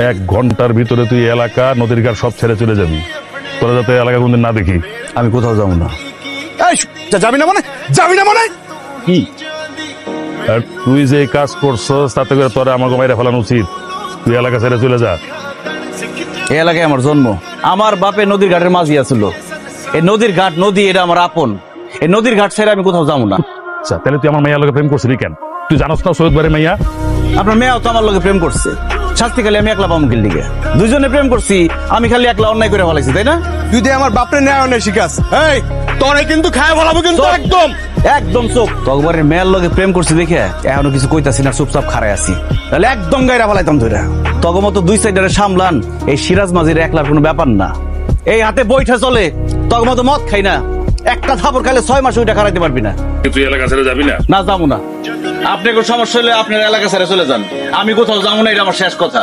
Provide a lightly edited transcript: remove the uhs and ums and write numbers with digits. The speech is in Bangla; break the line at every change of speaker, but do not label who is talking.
1 ঘন্টার ভিতরে তুই এলাকা নদীর ঘাট সব ছেড়ে চলে যাবি, তোরা যাতে এলাকা কোনদিন না দেখি।
আমি কোথাও যাবো না।
যাবি না মানে? যাবি না মানে?
কি
আর তুই যে কাজ করছস তাতে করে তোরা আমাকে মাইরা ফেলানো উচিত। তুই এলাকা ছেড়ে চলে যা।
এই এলাকায় আমার জন্ম। আমার বাপে নদীর ঘাটের মাঝি আছিল। এই নদীর ঘাট নদী এটা আমার আপন। এই নদীর ঘাট ছেড়ে আমি কোথাও যাবো না।
আচ্ছা তাহলে তুই আমার মাইয়ার লগে প্রেম করছিলি কেন? তুই জানোস না সৈয়দ বাড়ির মাইয়া?
আপনার মেয়েও তো আমার লগে প্রেম করছে। শাস্তি খালি আমি একলা পাবো কিল দিকে? দুজনে প্রেম করছি, আমি খালি একলা অন্যায় করে ফেলাইছি, তাই না?
তুই দিয়ে আমার বাপরে ন্যায় অন্যায় শিখাস। এই তোরে কিন্তু খায় বলাবো কিন্তু একদম।
একদম চোখ তকবারের মেয়ের লগে প্রেম করছি দেখে এখনো কিছু কইতাছি না, চুপচাপ খাড়াই আছি। তাহলে একদম গাইরা ফেলাইতাম ধরে। তগমতো 2 সাইডারে সামলান, এই সিরাজ মাঝির একলার কোনো ব্যাপার না। এই হাতে বইটা চলে, তগমতো মদ খাই না। একটা থাপড় খাইলে 6 মাস ওইটা খারাইতে পারবি না।
তুই এলাকা ছেড়ে যাবি না?
না যাবো না। আপনার কোনো সমস্যা হলে আপনার এলাকা ছেড়ে চলে যান, আমি কোথাও যাবো না, এটা আমার শেষ কথা।